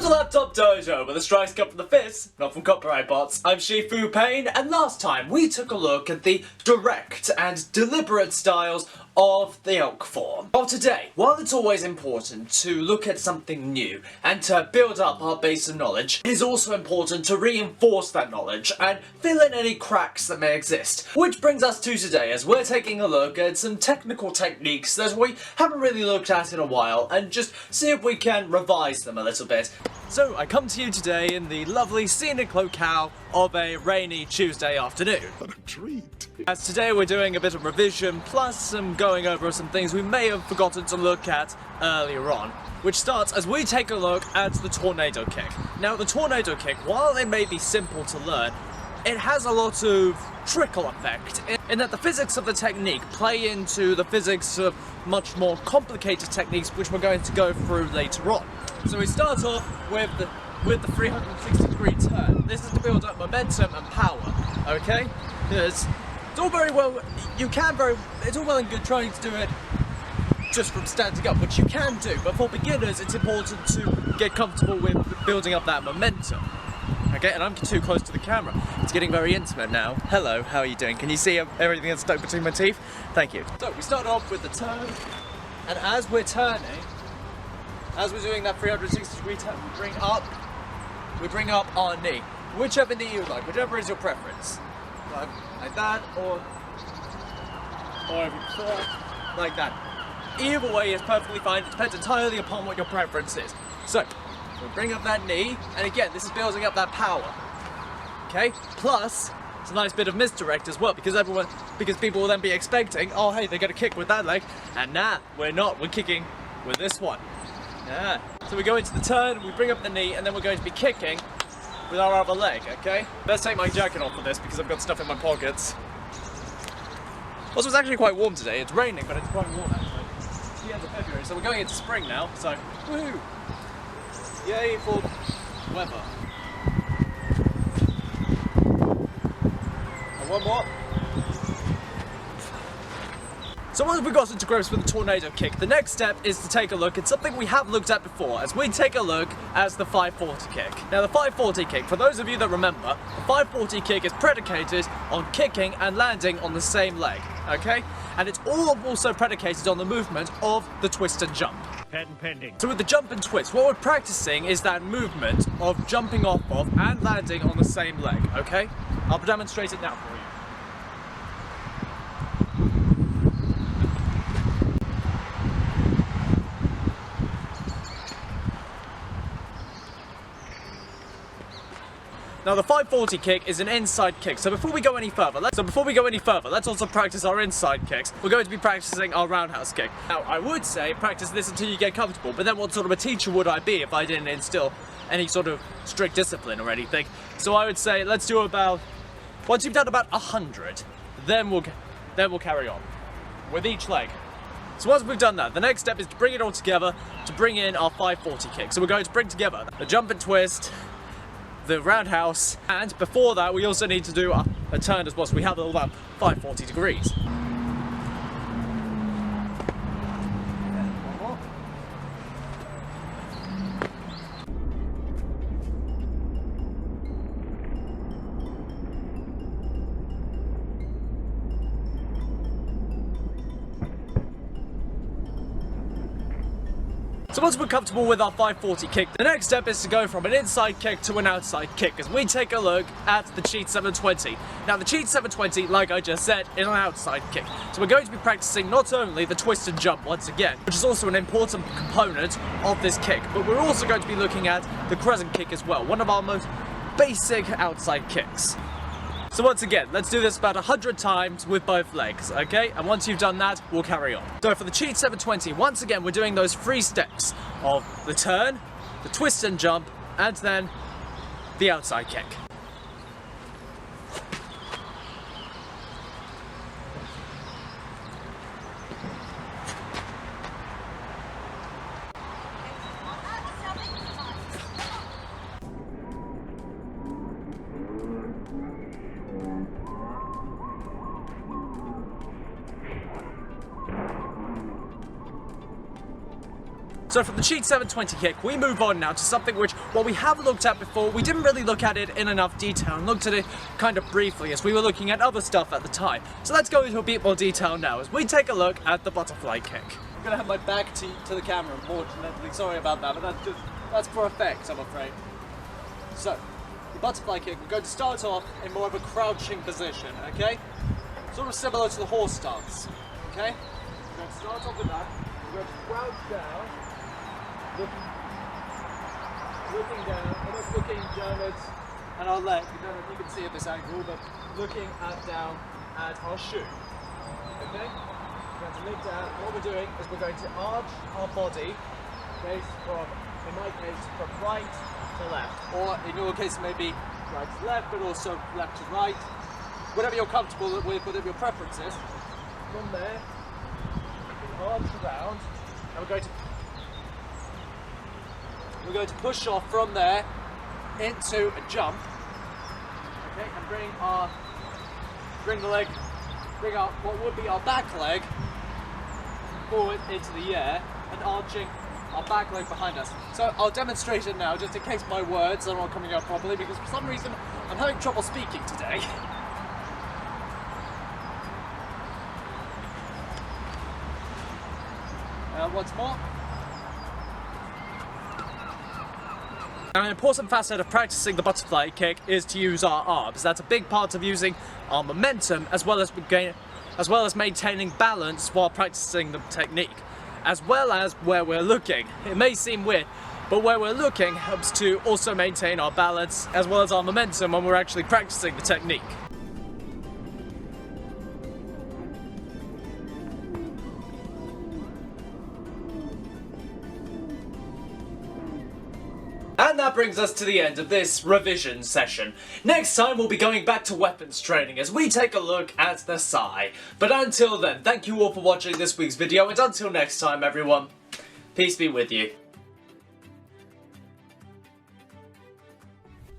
Welcome to Laptop Dojo, where the strikes come from the fists, not from copyright bots. I'm Shifu Payne, and last time we took a look at the direct and deliberate styles of the elk form. Well, today, while it's always important to look at something new and to build up our base of knowledge, it is also important to reinforce that knowledge and fill in any cracks that may exist. Which brings us to today, as we're taking a look at some technical techniques that we haven't really looked at in a while, and just see if we can revise them a little bit. So I come to you today in the lovely scenic locale of a rainy Tuesday afternoon. What a treat. As today we're doing a bit of revision, plus some going over some things we may have forgotten to look at earlier on, which starts as we take a look at the tornado kick. Now the tornado kick, while it may be simple to learn, it has a lot of trickle effect, in that the physics of the technique play into the physics of much more complicated techniques which we're going to go through later on. So we start off with the 360-degree turn. This is to build up momentum and power, okay? It's all very well, it's all well and good trying to do it just from standing up, which you can do, but for beginners it's important to get comfortable with building up that momentum. Okay, and I'm too close to the camera. It's getting very intimate now. Hello, how are you doing? Can you see everything that's stuck between my teeth? Thank you. So we start off with the turn, and as we're turning, as we're doing that 360-degree turn, we bring up our knee. Whichever knee you like, whichever is your preference. Like that, or like that. Either way is perfectly fine. It depends entirely upon what your preference is. So, we bring up that knee, and again, this is building up that power. Okay? Plus, it's a nice bit of misdirect as well, because people will then be expecting, oh hey, they're gonna kick with that leg, and nah, we're not. We're kicking with this one. Yeah. So we go into the turn, we bring up the knee, and then we're going to be kicking with our other leg, okay? Let's take my jacket off for this because I've got stuff in my pockets. Also, it's actually quite warm today. It's raining, but it's quite warm actually. It's the end of February, so we're going into spring now, so woohoo! Yay for weather. And one more. So once we've got into grips with the tornado kick, the next step is to take a look at something we have looked at before, as we take a look at the 540 kick. Now the 540 kick, for those of you that remember, the 540 kick is predicated on kicking and landing on the same leg, okay? And it's all also predicated on the movement of the twist and jump. Patent pending. So with the jump and twist, what we're practicing is that movement of jumping off of and landing on the same leg, okay? I'll demonstrate it now for you. Now the 540 kick is an inside kick, so before we go any further, let's also practice our inside kicks. We're going to be practicing our roundhouse kick. Now I would say practice this until you get comfortable, but then what sort of a teacher would I be if I didn't instill any sort of strict discipline or anything? So I would say let's do about, once you've done about 100, then we'll carry on with each leg. So once we've done that, the next step is to bring it all together to bring in our 540 kick. So we're going to bring together the jump and twist, the roundhouse, and before that we also need to do a turn as well, so we have all that 540 degrees. So once we're comfortable with our 540 kick, the next step is to go from an inside kick to an outside kick, as we take a look at the cheat 720. Now the cheat 720, like I just said, is an outside kick. So we're going to be practicing not only the twist and jump once again, which is also an important component of this kick, but we're also going to be looking at the crescent kick as well, one of our most basic outside kicks. So once again, let's do this about 100 times with both legs, okay? And once you've done that, we'll carry on. So for the cheat 720, once again, we're doing those 3 steps of the turn, the twist and jump, and then the outside kick. So from the cheat 720 kick, we move on now to something which, while we have looked at before, we didn't really look at it in enough detail and looked at it kind of briefly as we were looking at other stuff at the time. So let's go into a bit more detail now as we take a look at the butterfly kick. I'm gonna have my back to the camera, unfortunately. Sorry about that, but that's for effect, I'm afraid. So, the butterfly kick, we're going to start off in more of a crouching position, okay? Sort of similar to the horse stance, okay? We're going to start off with that. We're going to crouch down, looking down, almost looking downwards at our leg. I don't know if you can see at this angle, but looking down at our shoe, okay? We're going to look down. What we're doing is we're going to arch our body, okay, from, in my case, from right to left, or in your case maybe right to left, but also left to right, whatever you're comfortable with, whatever your preference is. From there, we arch around, and we're going to push off from there into a jump, okay, and bring our what would be our back leg forward into the air and arching our back leg behind us. So I'll demonstrate it now, just in case my words are not coming out properly, because for some reason I'm having trouble speaking today. Once more. Now, an important facet of practicing the butterfly kick is to use our arms. That's a big part of using our momentum, as well as maintaining balance while practicing the technique, as well as where we're looking. It may seem weird, but where we're looking helps to also maintain our balance as well as our momentum when we're actually practicing the technique. And that brings us to the end of this revision session. Next time we'll be going back to weapons training as we take a look at the Sai. But until then, thank you all for watching this week's video, and until next time everyone, peace be with you.